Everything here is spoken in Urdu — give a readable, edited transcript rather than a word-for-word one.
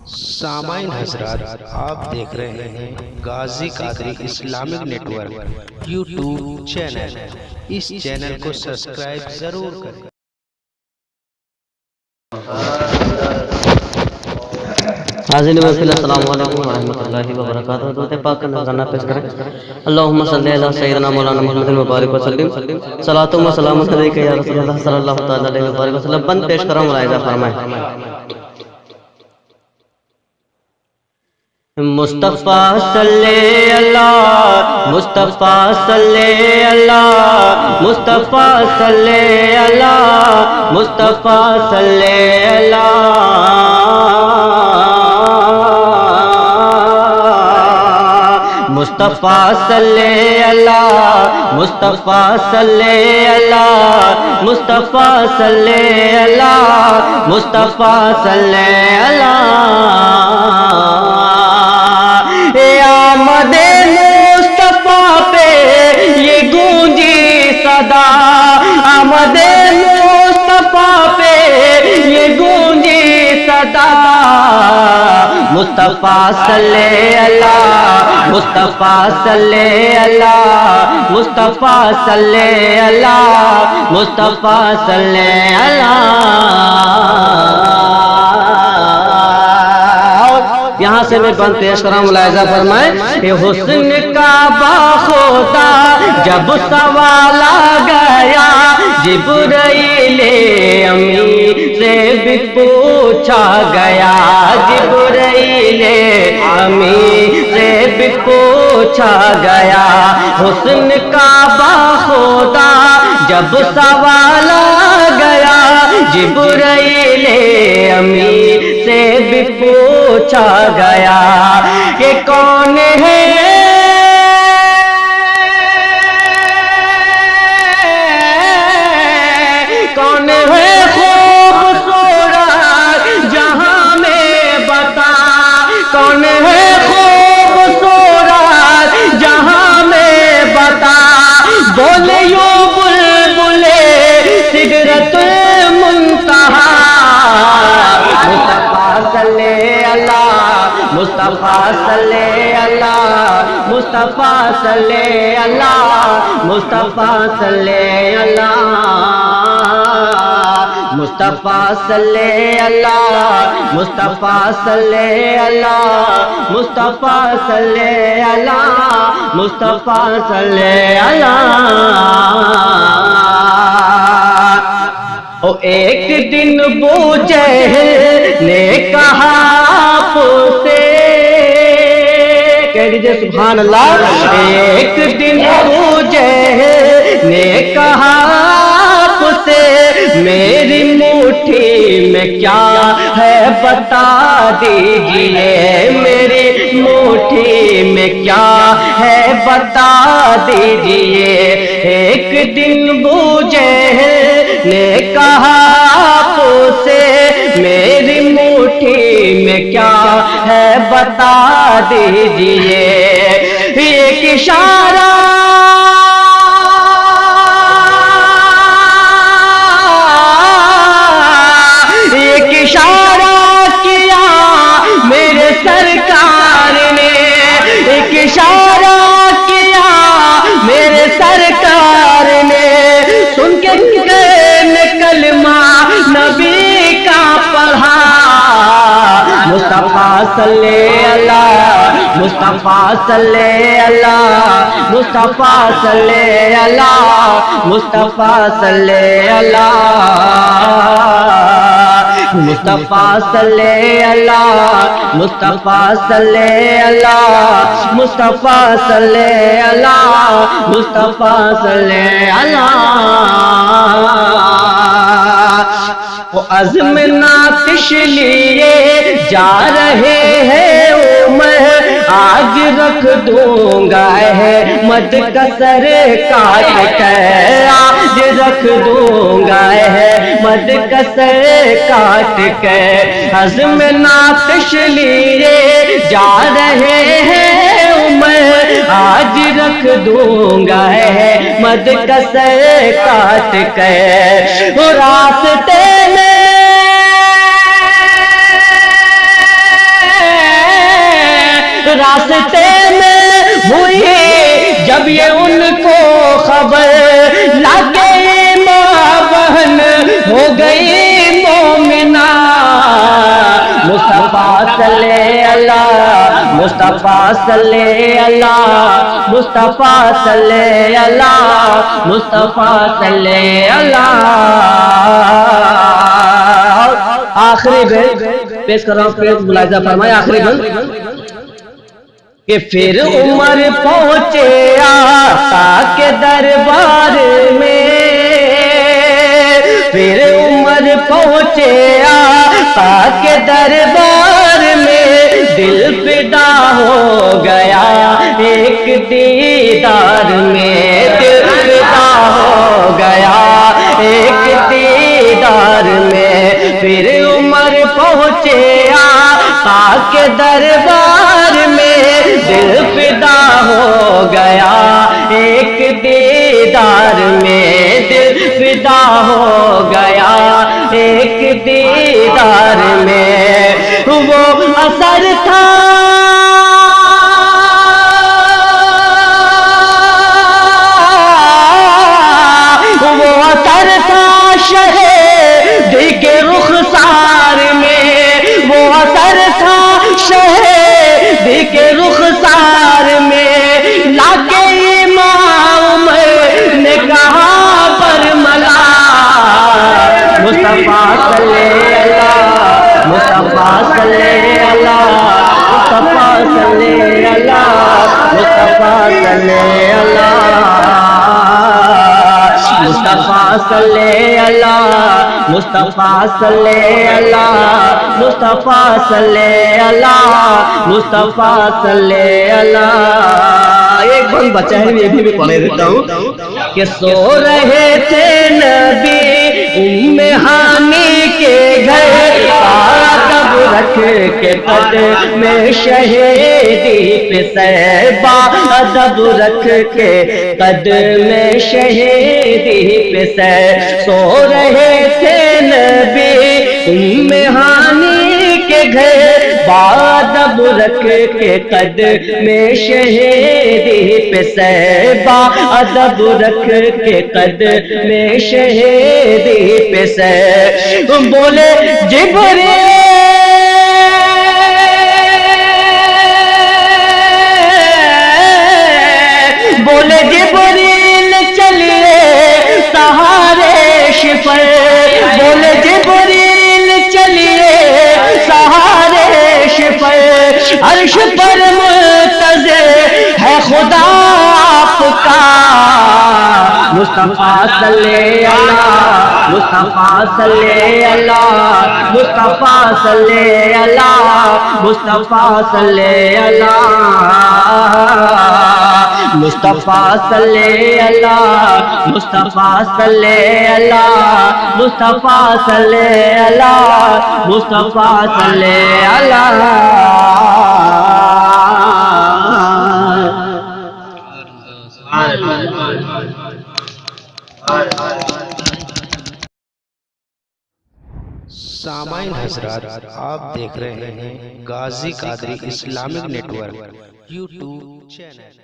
سامعین حضرات، آپ دیکھ رہے ہیں Ghazi Qadri Islamic network YouTube channel. اس چینل کو سبسکرائب ضرور کریں۔ حاضرین محفل، السلام علیکم ورحمۃ اللہ وبرکاتہ۔ درود پاک کا نذرانہ پیش کریں۔ اللہم صلی علی سیدنا مولانا محمد مبارک وسلم، صلاۃ و سلام علیک یا رسول اللہ صلی اللہ تعالی علیہ وآلہ وسلم۔ بند پیش کروں، ملاحظہ فرمائیں۔ مصطفیٰ صلی اللہ، مصطفیٰ صلی اللہ، مصطفیٰ صلی اللہ، مصطفیٰ صلی اللہ، مصطفیٰ صلی اللہ، مصطفیٰ صلی اللہ، مصطفیٰ صلی اللہ، مصطفیٰ صلی اللہ۔ آمد مصطفیٰ پہ یہ گونجی صدا، آمد مصطفیٰ پہ یہ گونجی صدا، مصطفیٰ صلی اللہ، مصطفیٰ صلی اللہ، مصطفیٰ صلی اللہ، مصطفیٰ صلی اللہ۔ یہاں سے میں بند پیش کر رہا ہوں، ملاحظہ فرمائیں۔ کہ حسن کا باخودا جب سوال آ گیا، جبرائیل امی سے بھی پوچھا گیا، جبرائیل امی سے بھی پوچھا گیا۔ حسن کا باخودا جب سوال آ گیا، جبرائیل امی سے بھی پوچھا گیا کہ کون ہے کون ہے خوبصورت جہاں میں بتا، کون ہے خوبصورت جہاں میں بتا، بولے یوں بلبلے سدرۃ المنتہا، مصطفیٰ صلی اللہ، مصطفیٰ صلی اللہ، مصطفیٰ صلی اللہ، مصطفیٰ صلی اللہ، مصطفیٰ صلی اللہ، مصطفیٰ صلی اللہ، مصطفیٰ صلی اللہ، مصطفیٰ صلی اللہ۔ او ایک دن ابو جہل نے کہا آپ سے، کہہ دیجئے سبحان اللہ۔ ایک دن ابو جہل نے کہا آپ سے، میری مٹھی میں کیا ہے بتا دیجئے، میری مٹھی میں کیا ہے بتا دیجئے۔ ایک دن ابو جہل نے کہا آپ سے، میری مٹھی میں کیا ہے بتا دیجئے۔ ایک اشارہ ایک اشارہ کیا میرے سرکار نے، ایک اشارہ کیا میرے سرکار نے، سن کے کلمہ نبی کا پڑھا، مصطفیٰ صلی اللہ، مصطفیٰ صلی اللہ، مصطفیٰ صلی اللہ، مصطفیٰ صلی اللہ، مصطفیٰ صلی اللہ، مصطفیٰ صلی اللہ، مصطفیٰ صلی اللہ، مصطفیٰ صلی اللہ۔ وہ عزم ناتش لیے جا رہے ہیں عمر، آج رکھ دوں گا احمد کا سر کاٹ کر، آج رکھ دوں گا احمد کا سر کاٹ کر۔ عزم ناتش لیے جا رہے ہیں عمر، آج رکھ دوں گا احمد کا سر کاٹ کر۔ راستے میں مصطفیٰ صلی اللہ مصطفیٰ صلی اللہ مصطفیٰ صلی اللہ مصطفیٰ صلی اللہ. آخری بیت پیش کر رہا ہوں, پلیز ملاحظہ فرمائے. آخری بیت کہ پھر عمر پہنچے آقا کے دربار میں, پھر عمر پہنچے آقا کے دربار میں, دل فدا ہو گیا ایک دیدار میں, دل فدا ہو گیا ایک دیدار میں. پھر عمر پہنچے آقا کے دربار میں, دل فدا ہو گیا ایک دیدار میں, دل فدا ہو گیا ایک دیدار میں. وہ اثر تھا وہ اثر تھا شہد کے رخسار میں, وہ اثر تھا شہد کے رخسار میں. لاکے امام نے کہا برملا مصطفیٰ صلی اللہ مصطفیٰ صلی اللہ مصطفیٰ صلی اللہ مصطفیٰ صلی اللہ مصطفیٰ صلی اللہ مصطفیٰ صلی اللہ مصطفیٰ صلی اللہ مصطفیٰ صلی اللہ. ایک بند بچا ہے, یہ بھی پڑھے دیتا ہوں کہ سو رہے تھے نبی ام ہانی کے گھر, ادب رکھ کے قدم میں شہیدی پہ صحبا, ادب رکھ کے قدم میں شہیدی پہ صحبا. سو رہے تھے نبی ام ہانی کے گھر, بادب رکھ کے قدم میں شہیدی پہ صحبا, ادب رکھ کے قدم میں شہیدی پہ صحبا. بولے جبریل بولے جبریل چلیے سہارے شفر, بولے جبریل چلیے سہارے شفر. عرش پر منتظر ہے خدا آپ کا مصطفیٰ صلی اللہ مصطفیٰ صلی اللہ مصطفیٰ صلی اللہ مصطفیٰ صلی اللہ مصطفیٰ صلی اللہ مصطفیٰ صلی اللہ مصطفیٰ صلی اللہ مصطفیٰ صلی اللہ. سامعین حضرات, آپ دیکھ رہے ہیں Ghazi Qadri Islamic network YouTube channel.